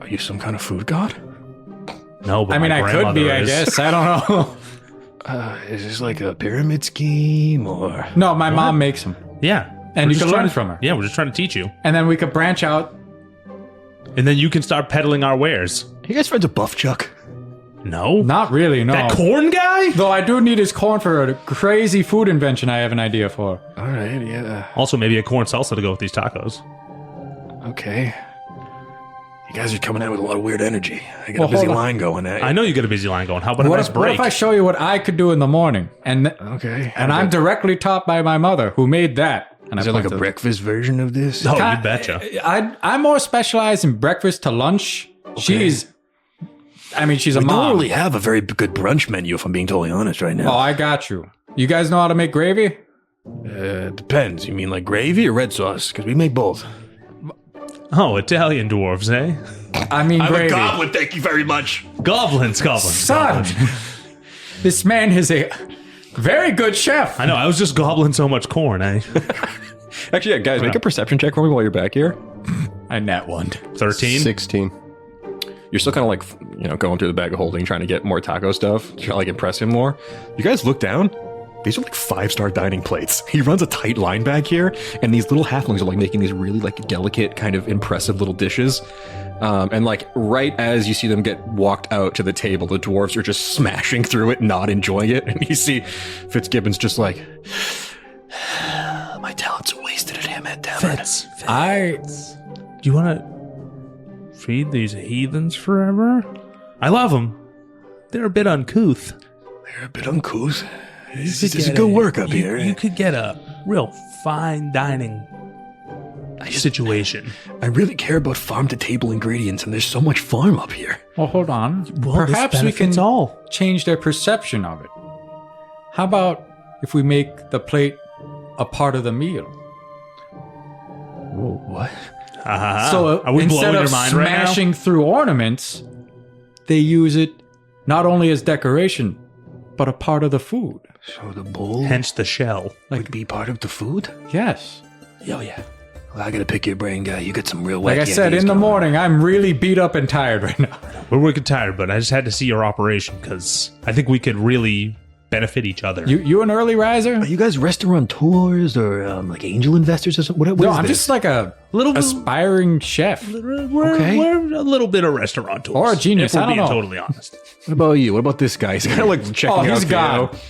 Are you some kind of food god? No, but I mean, my I could be, grandmother I is. guess. I don't know. Is this like a pyramid scheme or? No, my mom makes them. Yeah. And We're you just can trying learn to- from her. Yeah, we're just trying to teach you. And then we could branch out. And then you can start peddling our wares. Are you guys friends with Buff Chuck? No. Not really, no. That corn guy? Though I do need his corn for a crazy food invention I have an idea for. All right, yeah, Also, maybe a corn salsa to go with these tacos. okay. You guys are coming out with a lot of weird energy. I got Well, a busy hold on. line going at you. I know you got a busy line going. How about a What nice if, what break? if I show you what I could do in the morning? And Okay. I'm directly taught by my mother, who made that. And Is I there like point a to- breakfast version of this? Oh, you Ki- betcha. I'm more specialized in breakfast to lunch. She's a We don't mom. really have a very good brunch menu, if I'm being totally honest right Oh, now. I got you. You guys know how to make gravy? Depends. You mean like gravy or red sauce? Because we make both. Oh, Italian dwarves, eh? I mean gravy. thank you very much. Goblins. Son, this man is a very good chef. I know, I was just gobbling so much corn, eh? Actually, yeah, guys, make a perception check for me while you're back here. I net one. 13? 16. You're still kind of like, going through the bag of holding, trying to get more taco stuff, trying to like impress him more. You guys look down. These are like 5-star dining plates. He runs a tight line back here, and these little halflings are like making these really like delicate, kind of impressive little dishes. And like right as you see them get walked out to the table, the dwarves are just smashing through it, not enjoying it. And you see Fitzgibbon's just like, My talents are wasted at Hamhead Tavern. Do you want to feed these heathens forever? I love them. They're a bit uncouth. They're a bit uncouth. This is good work up here. You could get a real fine dining situation. I really care about farm-to-table ingredients, and there's so much farm up here. Well, hold on. Well, this Perhaps we can benefits all. change their perception of it. How about if we make the plate a part of the meal? Whoa, what? So Are we instead blowing of your mind right now? smashing through ornaments, they use it not only as decoration, but a part of the food. So the bowl Hence the shell. would be part of the food? Yes. Oh, yeah. Well, I gotta pick your brain, guy. You got some real wacky Like I said, ideas in the going on. morning, I'm really beat up and tired right now. We're working tired, but I just had to see your operation because I think we could really benefit each other. You an early riser? Are you guys restaurateurs or like angel investors or something? What No, is I'm this? just like a Little- aspiring chef we're, Okay. we're a little bit of restaurateurs. Or a genius, If we're I don't being know. totally honest. What about you? What about this guy? He's kind of like checking out. he's a god. Theo.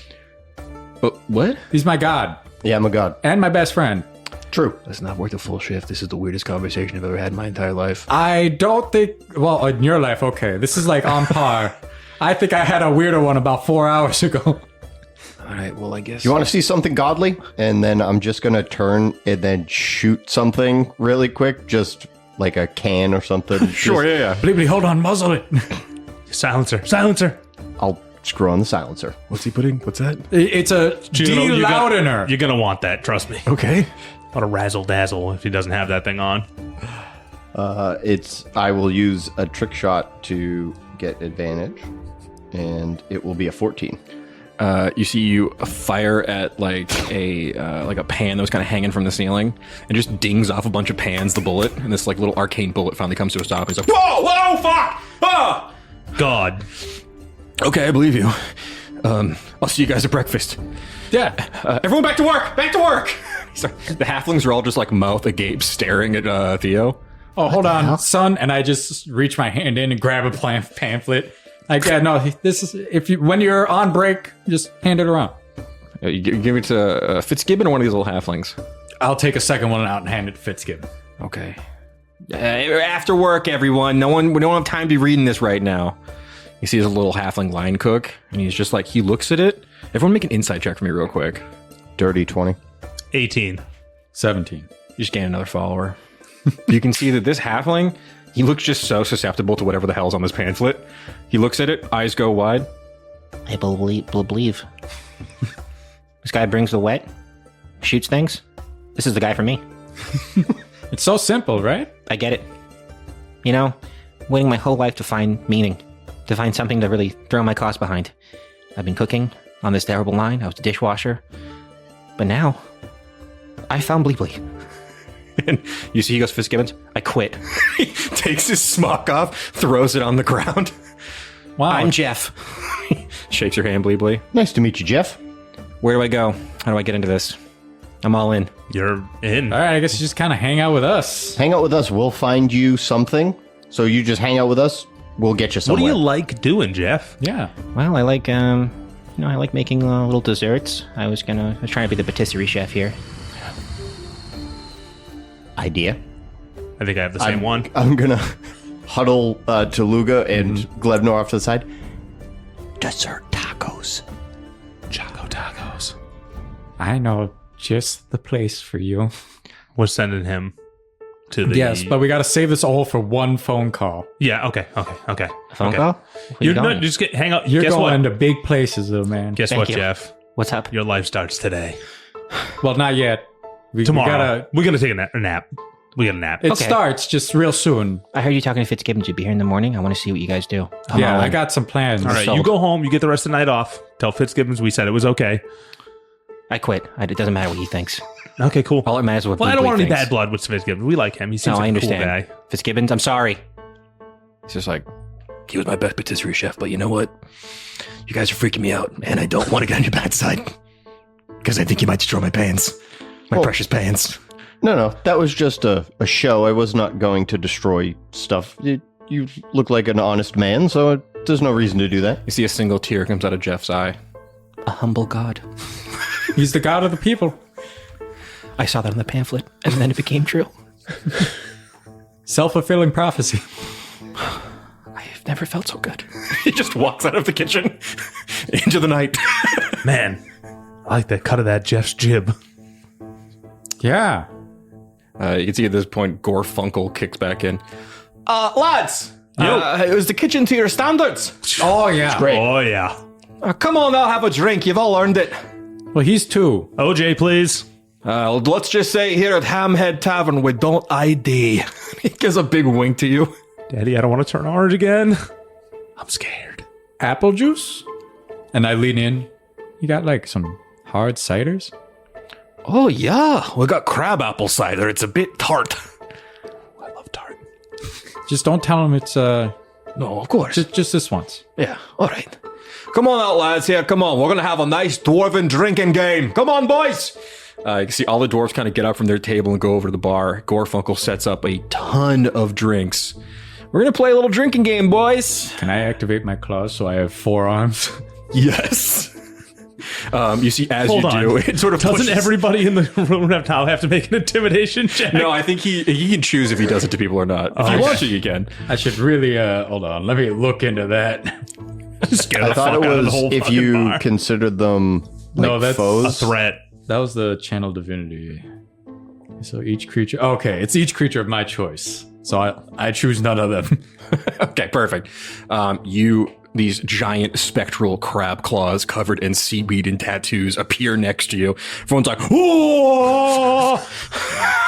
But what? He's my god Yeah, I'm a god. and my best friend. True. That's not worth a full shift. This is the weirdest conversation I've ever had in my entire life. I don't think. Well, in your life, okay. This is like on par. I think I had a weirder one about 4 hours ago. All right, well, I guess. You want to see something godly? And then I'm just going to turn and then shoot something really quick, just like a can or something. Sure, Just- yeah. Bleeply, hold on, muzzle it. Silencer. I'll screw on the silencer. What's he putting? What's that? It's a You're de-loudener. You're gonna want that, trust me. Okay. What a razzle dazzle if he doesn't have that thing on. I will use a trick shot to get advantage, and it will be a 14. You see you fire at like a pan that was kind of hanging from the ceiling, and just dings off a bunch of pans. The bullet, and this like little arcane bullet finally comes to a stop. He's like, "Whoa, fuck! Ah!" God. Okay, I believe you. I'll see you guys at breakfast. Yeah. Everyone, back to work! Back to work! The halflings are all just like mouth agape, staring at Theo. Oh, hold on, son. And I just reach my hand in and grab a pamphlet. Like, yeah, no, this is when you're on break, just hand it around. You give it to Fitzgibbon or one of these little halflings. I'll take a second one out and hand it to Fitzgibbon. Okay. After work, everyone. We don't have time to be reading this right now. He sees a little halfling line cook, and he's just like, he looks at it. Everyone make an insight check for me real quick. Dirty 20. 18. 17. You just gain another follower. You can see that this halfling, he looks just so susceptible to whatever the hell's on this pamphlet. He looks at it, eyes go wide. I believe. This guy brings the wet, shoots things. This is the guy for me. It's so simple, right? I get it. You know, waiting my whole life to find meaning, to find something to really throw my cost behind. I've been cooking on this terrible line. I was a dishwasher. But now, I found Bleeply. And you see he goes, Fitzgibbons, I quit. He takes his smock off, throws it on the ground. Wow. I'm Jeff. Shakes your hand, Bleebly. Nice to meet you, Jeff. Where do I go? How do I get into this? I'm all in. You're in. All right, I guess you just kind of hang out with us. Hang out with us. We'll find you something. So you just hang out with us. We'll get you What do somewhere. you like doing, Jeff? Yeah. Well, I like, I like making little desserts. I was trying to be the patisserie chef here. Idea. I think I have the same one. I'm gonna huddle Tooluuga and Glebnor off to the side. Dessert tacos. Choco tacos. I know just the place for you. We're sending him to the... Yes, but we got to save this all for one phone call. Yeah, okay. Phone Okay. call? Where you You're going? not, just hang out. You're Guess going what? to big places, little man. Guess Thank what, you. Jeff? What's up? Your life starts today. Well, not yet. We Tomorrow. We're going to take a nap. We got a nap. It Okay. starts just real soon. I heard you talking to Fitzgibbons. You'll be here in the morning. I want to see what you guys do. Yeah, I got some plans. All right, you sold. go home. You get the rest of the night off. Tell Fitzgibbons we said it was okay. I quit. It doesn't matter what he thinks. Okay, cool. All it matters is what Well, I don't Bleebly want any thinks. bad blood with Fitzgibbons. We like him. He seems No, like I a understand. cool guy. Fitzgibbons, I'm sorry. He's just like, He was my best patisserie chef, but you know what? You guys are freaking me out, and I don't want to get on your bad side. Because I think you might destroy my pants. My precious pants. No, that was just a show. I was not going to destroy stuff. You look like an honest man, so there's no reason to do that. you see a single tear comes out of Jeff's eye. A humble god. He's the god of the people. I saw that on the pamphlet, and then it became true. Self-fulfilling prophecy. I've never felt so good. He just walks out of the kitchen into the night. Man, I like that cut of that Jeff's jib. Yeah. You can see at this point, Gorfunkel kicks back in. Lads! It was the kitchen to your standards. Oh, yeah. Great. Oh, yeah. Come on now, have a drink. You've all earned it. Well, he's 2. OJ, please. Let's just say here at Hamhead Tavern, we don't ID. He gives a big wink to you. Daddy, I don't want to turn orange again. I'm scared. Apple juice? And I lean in. You got like some hard ciders? Oh, yeah. We got crab apple cider. It's a bit tart. I love tart. Just don't tell him it's No, of course. just this once. Yeah, all right. Come on out, lads. Here, come on. We're going to have a nice dwarven drinking game. Come on, boys. You can see all the dwarves kind of get up from their table and go over to the bar. Gorfunkel sets up a ton of drinks. We're going to play a little drinking game, boys. Can I activate my claws so I have 4 arms? Yes. You see, as Hold you on. do, it sort of Doesn't pushes- everybody in the room now have to make an intimidation check? No, I think he can choose if he does it to people or not. If he wants to, you can. I should really, hold on. Let me look into that. Scare I the thought fuck it out of the was whole if fucking you bar. considered them like No, that's foes. A threat. That was the channel divinity. So each creature. Okay, it's each creature of my choice. So I choose none of them. Okay, perfect. These giant spectral crab claws covered in seaweed and tattoos appear next to you. Everyone's like, "Whoa!"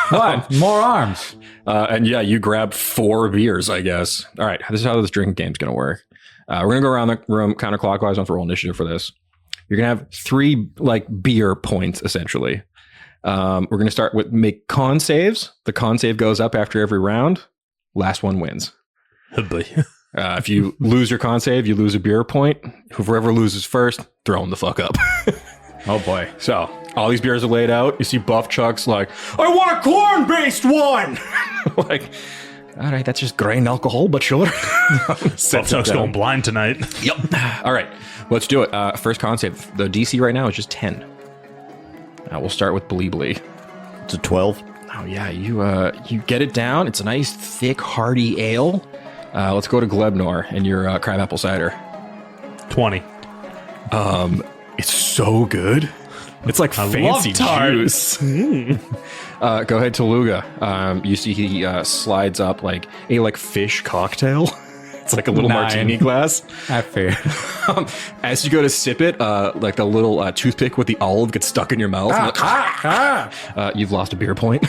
What? More arms. And yeah, you grab 4 beers, I guess. All right, this is how this drinking game's going to work. We're going to go around the room counterclockwise on for roll initiative for this. You're going to have 3 like beer points, essentially. We're going to start with make con saves. The con save goes up after every round. Last one wins. Oh boy. If you lose your con save, you lose a beer point. Whoever loses first, throw them the fuck up. Oh boy. So, all these beers are laid out. You see Buff Chuck's like, I want a corn-based one! Like, all right, that's just grain alcohol, but sure. Buff Chuck's going blind tonight. Yep. All right, let's do it. First con save. The DC right now is just 10. We'll start with Bleebly. It's a 12. Oh yeah, you get it down. It's a nice, thick, hearty ale. Let's go to Glebnor and your crabapple cider. 20. It's so good. It's like fancy love tart. juice. Go ahead, Tooluuga. You see he slides up like a fish cocktail. It's like a little 9. martini glass. I fear. As you go to sip it, like the little toothpick with the olive gets stuck in your mouth. You've lost a beer point.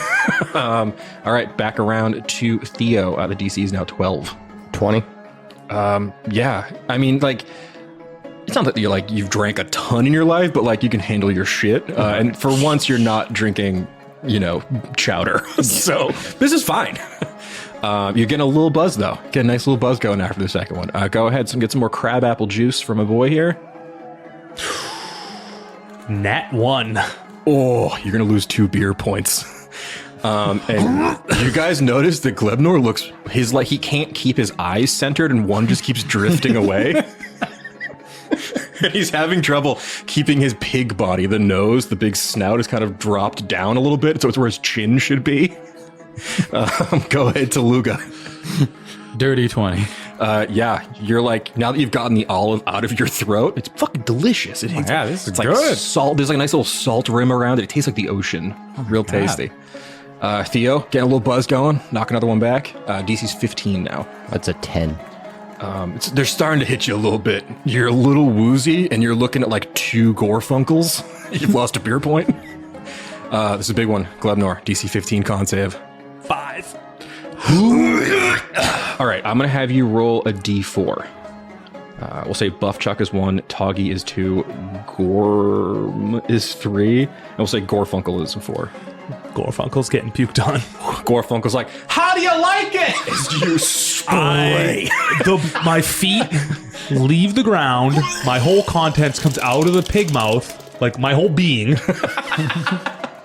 All right, back around to Theo. The DC is now 12. 20. Yeah, I mean, like, it's not that you've drank a ton in your life, but like you can handle your shit. And for once, you're not drinking, chowder. So this is fine. You're getting a little buzz though. Get a nice little buzz going after the second one. Go ahead, get some more crab apple juice from a boy here. Nat 1. Oh, you're gonna lose 2 beer points. And you guys notice that Glebnor looks he can't keep his eyes centered, and one just keeps drifting away. He's having trouble keeping his pig body. The nose, the big snout, is kind of dropped down a little bit, so it's where his chin should be. Go ahead, Tooluuga. Dirty 20. Yeah, you're like, now that you've gotten the olive out of your throat, it's fucking delicious. Yeah, this is it's like good. salt. There's like a nice little salt rim around it. It tastes like the ocean. Real tasty. Theo, getting a little buzz going. Knock another one back. DC's 15 now. That's a 10. They're starting to hit you a little bit. You're a little woozy, and you're looking at like 2 Gorfunkels. You've lost a beer point. This is a big one. Glebnor, DC 15 con save. 5. All right, I'm going to have you roll a d4. We'll say Buff Chuck is 1, Toggy is 2, Gorm is 3, and we'll say Gorfunkel is 4. Gorfunkel's getting puked on. Gorfunkel's like, how do you like it? As you spray. My feet leave the ground. My whole contents comes out of the pig mouth. Like my whole being.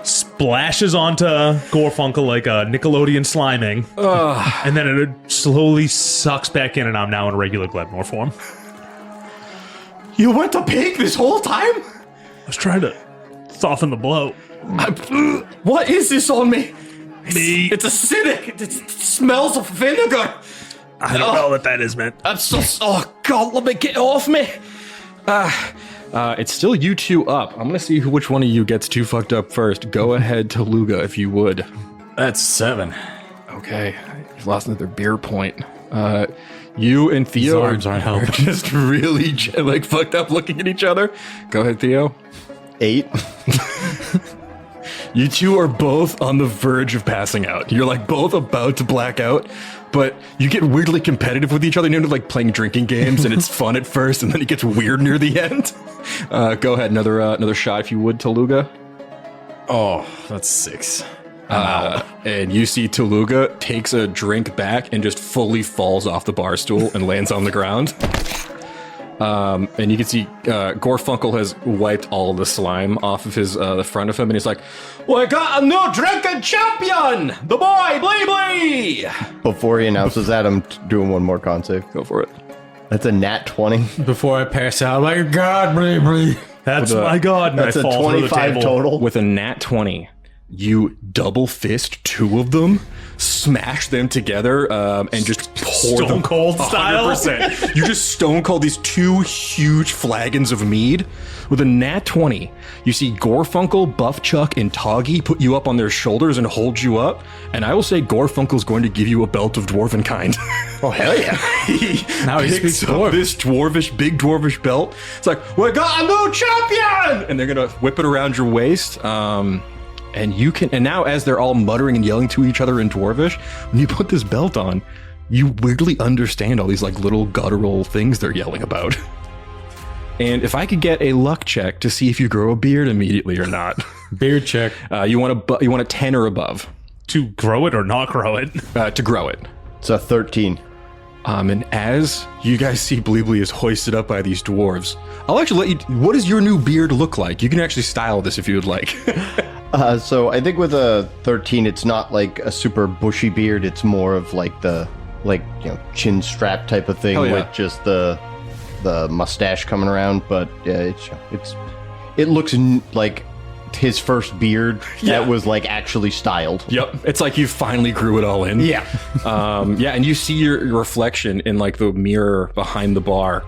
Splashes onto Gorfunkel like a Nickelodeon sliming. And then it slowly sucks back in, and I'm now in regular Glebnor form. You went to pig this whole time? I was trying to soften the blow. What is this on me? Me. It's acidic. It smells of vinegar. I don't know what that is, man. I'm so... Oh, God, let me get it off me. It's still you two up. I'm gonna see which one of you gets too fucked up first. Go ahead, Tooluuga, if you would. That's 7. Okay, you've lost another beer point. You and Theo arms aren't helping. just really like fucked up looking at each other. Go ahead, Theo. 8. You two are both on the verge of passing out. You're like both about to black out, but you get weirdly competitive with each other. You end up like playing drinking games, and it's fun at first, and then it gets weird near the end. Go ahead, another shot if you would, Tooluuga. Oh, that's 6. And you see Tooluuga takes a drink back and just fully falls off the bar stool and lands on the ground. And you can see Gorfunkel has wiped all of the slime off of his the front of him, and he's like, "We got a new drinking champion, the boy Blee Blee." Before he announces that, I'm doing one more con save. Go for it. That's a nat 20. Before I pass out, I'm like, God, breathe. That's my god. And That's I a fall through the 25 table. total. With a nat 20, you double fist 2 of them, smash them together, and just pour Stone them Cold style? 100%. You just stone cold these 2 huge flagons of mead. With a nat 20, you see Gorfunkel, Buffchuck, and Toggy put you up on their shoulders and hold you up. And I will say Gorfunkel's going to give you a belt of dwarven kind. Oh, hell yeah. He Now he picks speaks up dwarf. this big dwarvish belt. It's like, we got a new champion! And they're gonna whip it around your waist. And you can, and now as they're all muttering and yelling to each other in dwarvish, when you put this belt on, you weirdly understand all these like little guttural things they're yelling about. And if I could get a luck check to see if you grow a beard immediately or not, Beard check. you want a 10 or above To grow it or not grow it. to grow it. It's a 13. And as you guys see Blee Blee is hoisted up by these dwarves, I'll actually let you. What does your new beard look like? You can actually style this if you would like. So I think with a 13, it's not like a super bushy beard. It's more of like the chin strap type of thing Hell yeah. with just the mustache coming around. But yeah, it looks like his first beard that was like actually styled. Yep, it's like you finally grew it all in. Yeah. Yeah, and you see your reflection in like the mirror behind the bar.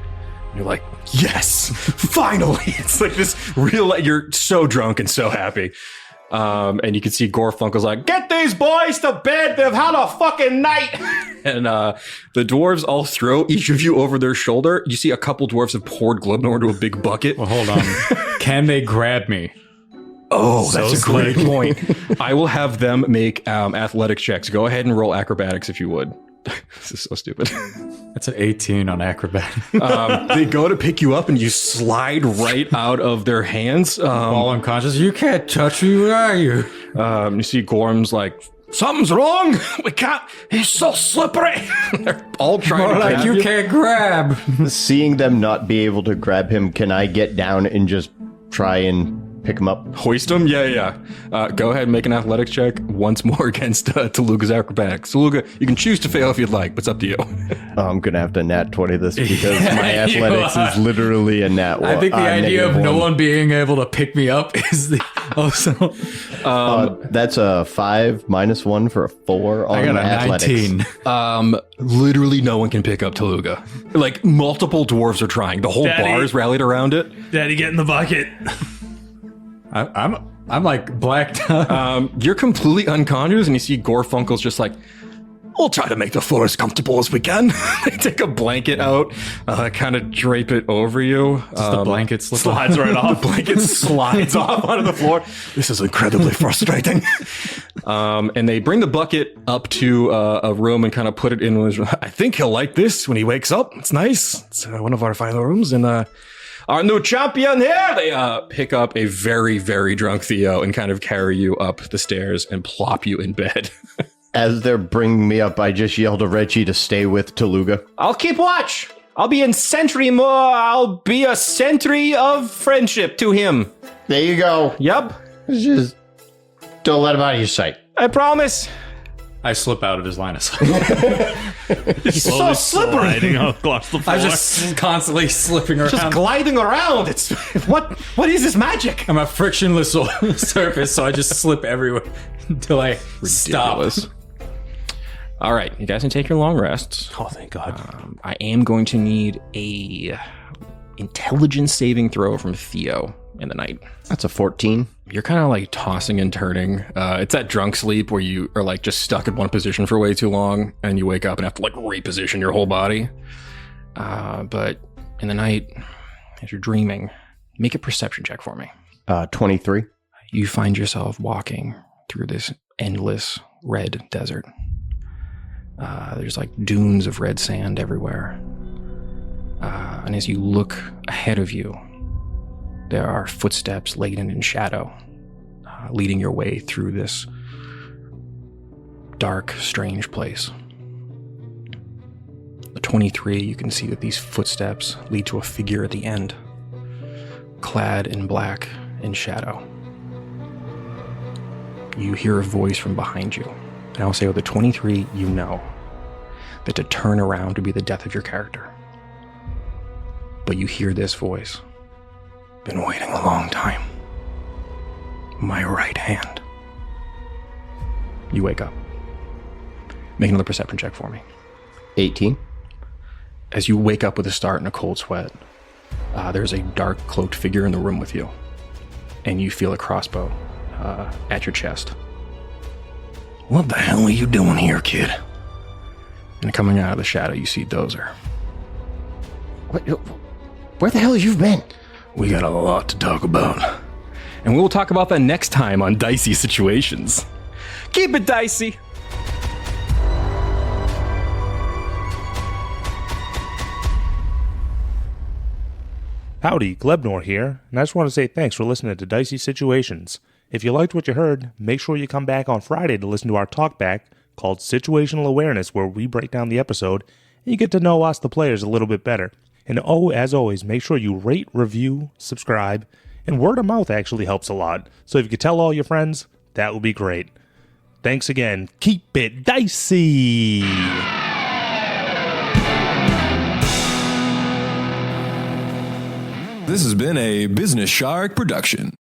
And you're like, yes, finally! It's like this real. You're so drunk and so happy. And you can see Gorfunkel's like, get these boys to bed. They've had a fucking night. And the dwarves all throw each of you over their shoulder. You see a couple dwarves have poured Glebnor into a big bucket. Well, hold on. Can they grab me? Oh, that's So a great slick. point. I will have them make athletic checks. Go ahead and roll acrobatics if you would. This is so stupid. That's an 18 on acrobat. They go to pick you up and you slide right out of their hands. All unconscious. You can't touch me. Where are you? You see Gorm's like, something's wrong. We can't. He's so slippery. They're all trying More to like grab you can't grab. Seeing them not be able to grab him, can I get down and just try and pick him up? Hoist him? Yeah. Go ahead and make an athletics check once more against Tooluuga's acrobatics. Tooluuga, you can choose to fail if you'd like, but it's up to you. I'm gonna have to nat 20 this because my athletics is literally a nat 1. I think the idea of no -1. one being able to pick me up is the also. That's a 5 -1 for a 4 on I got a athletics. 19. Literally no one can pick up Tooluuga. Like, multiple dwarves are trying. The whole Daddy. bar is rallied around it. Daddy, get in the bucket. I'm like blacked out. You're completely unconscious, and you see Gorfunkel's just like, we'll try to make the floor as comfortable as we can. They take a blanket out, kind of drape it over you. the blanket slip off. Slides right off. The blanket slides off onto the floor. This is incredibly frustrating. And they bring the bucket up to a room and kind of put it in his room. I think he'll like this when he wakes up. It's nice. It's one of our final rooms. And our new champion here. They pick up a very, very drunk Theo and kind of carry you up the stairs and plop you in bed. As they're bringing me up, I just yell to Reggie to stay with Tooluuga. I'll keep watch. I'll be in sentry more. I'll be a sentry of friendship to him. There you go. Yep, Just don't let him out of your sight. I promise. I slip out of his line of sight. He's so Slowly slippery. sliding across the floor. I'm just constantly slipping around. Just gliding around. It's what is this magic? I'm a frictionless surface, so I just slip everywhere until I stop. Ridiculous. All right, you guys can take your long rests. Oh, thank God. I am going to need a intelligence saving throw from Theo in the night. That's a 14. You're kind of like tossing and turning. It's that drunk sleep where you are like just stuck in one position for way too long and you wake up and have to like reposition your whole body. But in the night, as you're dreaming, make a perception check for me. 23. You find yourself walking through this endless red desert. There's like dunes of red sand everywhere. And as you look ahead of you, there are footsteps laden in shadow, leading your way through this dark, strange place. The 23, you can see that these footsteps lead to a figure at the end, clad in black in shadow. You hear a voice from behind you. And I'll say with the 23, you know that to turn around would be the death of your character. But you hear this voice. Been waiting a long time. My right hand. You wake up. Make another perception check for me. 18. As you wake up with a start and a cold sweat, there's a dark cloaked figure in the room with you. And you feel a crossbow at your chest. What the hell are you doing here, kid? And coming out of the shadow, you see Dozer. Where the hell have you been? We got a lot to talk about. And we will talk about that next time on Dicey Situations. Keep it dicey! Howdy, Glebnor here, and I just want to say thanks for listening to Dicey Situations. If you liked what you heard, make sure you come back on Friday to listen to our talkback called Situational Awareness, where we break down the episode and you get to know us, the players, a little bit better. And as always, make sure you rate, review, subscribe, and word of mouth actually helps a lot. So if you could tell all your friends, that would be great. Thanks again. Keep it dicey! This has been a Business Shark production.